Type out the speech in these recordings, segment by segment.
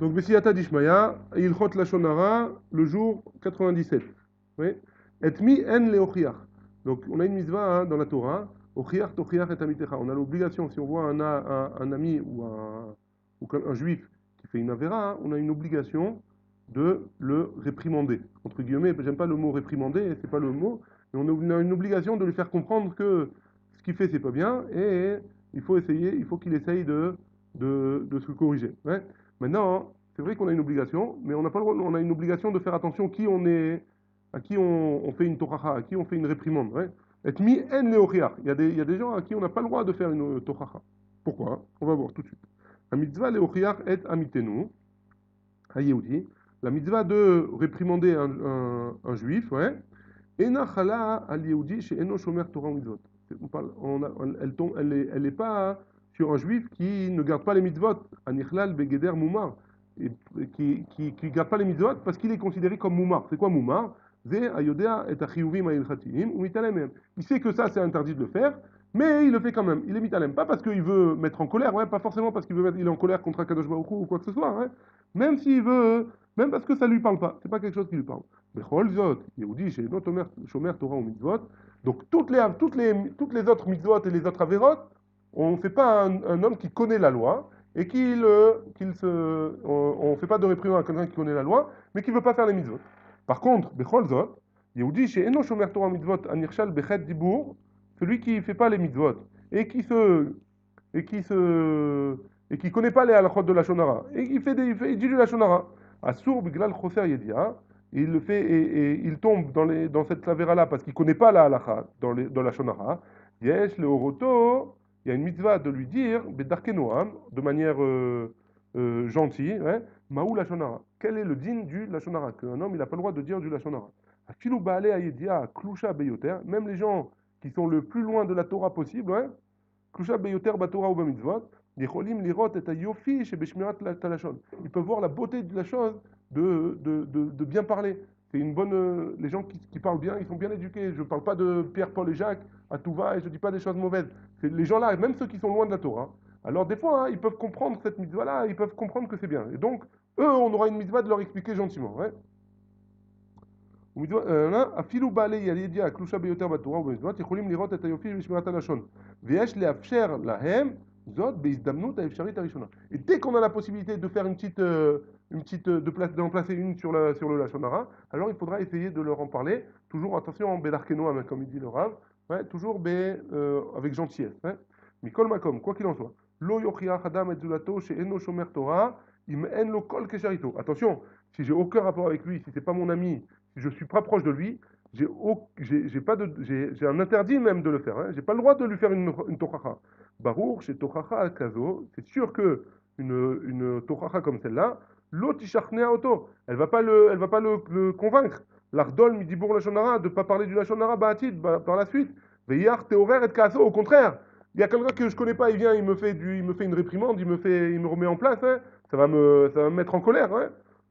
Donc, Bessiyata Dishmaya, Ilchot Lashonara, le jour 97. Oui. Et mi en leochiach. Donc, on a une mitzvah hein, dans la Torah. Ochiach tochiach et amitecha. On a l'obligation, si on voit un ami ou un juif qui fait une avéra, on a une obligation de le réprimander. Entre guillemets, j'aime pas le mot réprimander, c'est pas le mot, mais on a une obligation de lui faire comprendre que ce qu'il fait, c'est pas bien et il faut qu'il essaye de se corriger. Ouais. Maintenant, c'est vrai qu'on a une obligation, mais on n'a pas le droit, on a une obligation de faire attention qui on est, à qui on fait une tochacha, à qui on fait une réprimande. Ouais. Et mi en leochiach. Il y a des gens à qui on n'a pas le droit de faire une tochacha. Pourquoi? On va voir tout de suite. La mitzvah leochiach et amitenu, à Yehudi. La mitzvah de réprimander un juif, ouais. Ena chala al Yehudi chez Eno shomer Torah mitzvot. Elle est pas sur un juif qui ne garde pas les mitzvot, anichlal begeder mumar, et qui garde pas les mitzvot parce qu'il est considéré comme mumar. C'est quoi mumar? Ze ayodea et achiyuvim ha'ilchatim ou mitalem. Il sait que ça c'est interdit de le faire, mais il le fait quand même. Il est mitalem, pas parce qu'il veut mettre en colère, ouais, pas forcément parce qu'il veut il est en colère contre Akadosh Baruch Hu ou quoi que ce soit, ouais. Même s'il veut, même parce que ça lui parle pas, c'est pas quelque chose qui lui parle. Bechol zot, Yehudi she'eno shomer Torah ou mitzvot. Donc toutes les autres mitzvot et les autres averot, on ne fait pas un homme qui connaît la loi et on ne fait pas de réprimande à quelqu'un qui connaît la loi, mais qui ne veut pas faire les mitzvot. Par contre, Bechol zot, Yehudi she'eno shomer Torah mitzvot anirshal bechet dibur, celui qui ne fait pas les mitzvot et et qui se et qui connaît pas les halachot de la shonara et il dit du la shonara. Asur biglal choser yedia, il le fait et il tombe dans cette cavéra là parce qu'il connaît pas la halacha dans la shonara. Yesh le oroto, il y a une mitzvah de lui dire bedarke noam de manière gentille, ouais, maou la shonara. Quel est le din du la shonara? Qu'un homme il n'a pas le droit de dire du la shonara. Afilu baale ayedia klusha beyoter, même les gens qui sont le plus loin de la Torah possible, ouais, Klusha beyoter batora ou bamitzvot, Yecholim lirot et ayofi chez Beshmirat talashon. Ils peuvent voir la beauté de la chose de bien parler. C'est une bonne. Les gens qui parlent bien, ils sont bien éduqués. Je ne parle pas de Pierre, Paul et Jacques à tout va et je ne dis pas des choses mauvaises. C'est les gens-là, même ceux qui sont loin de la Torah. Alors des fois, hein, ils peuvent comprendre cette mitzvah-là, ils peuvent comprendre que c'est bien. Et donc, eux, on aura une mitzvah de leur expliquer gentiment. Ouais. אפילו בעלי ידיעה קלושה ביותר בתורה ובמצוות יכולים לראות את היופי בשמירת הלשון ויש לאפשר להם זאת בהזדמנות האפשרית הראשונה. Et dès qu'on a la possibilité de faire d'en placer une sur le Lachonara, alors il faudra essayer de leur en parler, toujours attention en Belarkenoam, comme il dit le Rav, ouais, toujours avec gentillesse. Ouais. Mikol Makom, quoi qu'il en soit. Lo yochiach adam et zulato she'eno shomer Torah, im en lo kol kesharito. Attention, si j'ai aucun rapport avec lui, si c'est pas mon ami, si je suis pas proche de lui, j'ai un interdit même de le faire. Hein. J'ai pas le droit de lui faire une tochacha. Baruch, chez tochacha al kazo, c'est sûr que une tochacha comme celle-là, l'autre auto, elle va pas le convaincre. L'ardol midibour lachonara, de pas parler du lachonara ba'atid par la suite. Veillard théorer et kazo, au contraire. Il y a quelqu'un que je connais pas, il vient, il me fait une réprimande, il me remet en place, hein. Ça va me mettre en colère, hein.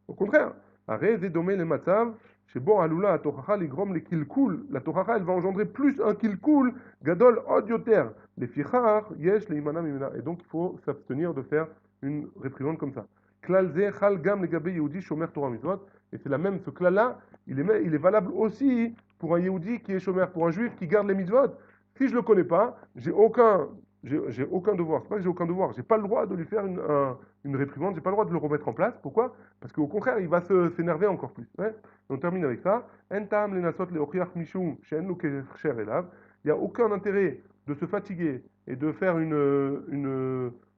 Au contraire. Arrête, zédomé les matzav. C'est bon, Aloula, la Tochacha, les grom, les kilkoul. La Tochacha, elle va engendrer plus un kilkoul, gadol, odioter. Les fichar, yesh, les imana, mimena. Et donc, il faut s'abstenir de faire une réprimande comme ça. Klal ze, chal gam, les gabé, yehudi, shomer, Torah, mitzvot. Et c'est la même, ce klal-là, il est valable aussi pour un yehudi qui est shomer, pour un juif qui garde les mitzvot. Si je le connais pas, j'ai aucun devoir. C'est pas que j'ai aucun devoir. J'ai pas le droit de lui faire une réprimande. J'ai pas le droit de le remettre en place. Pourquoi? Parce qu'au contraire, il va s'énerver encore plus. Ouais. On termine avec ça. Entam lenasot leochiach mishum she'en lu kesher elav. Il n'y a aucun intérêt de se fatiguer et de faire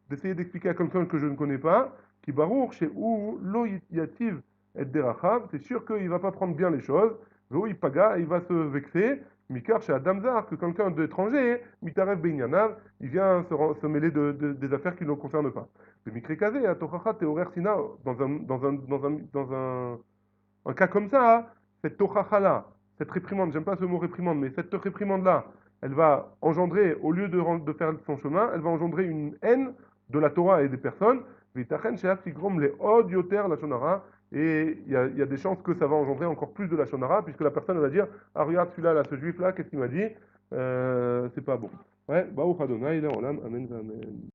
d'essayer d'expliquer à quelqu'un que je ne connais pas, qui baruch chez ou lo yativ et derachav. C'est sûr qu'il va pas prendre bien les choses. Veo ipaga, il va se vexer. Mikar chez Adamzar, que quelqu'un d'étranger, Mitarev Beinyanav, il vient se mêler des affaires qui ne le concernent pas. Le Mikrikazé, à Tochacha, Théorer Sina, un cas comme ça, cette Tochacha-là, cette réprimande, j'aime pas ce mot réprimande, mais cette réprimande-là, elle va engendrer, au lieu de faire son chemin, elle va engendrer une haine de la Torah et des personnes. Vitachen Sheaf Sigrom les Od Yoter la Shonara. Et il y a des chances que ça va engendrer encore plus de la shonara, puisque la personne va dire ah regarde celui-là, là, ce juif-là, qu'est-ce qu'il m'a dit c'est pas bon. Ouais, Baruch Adonai, Olam, Amen, Amen.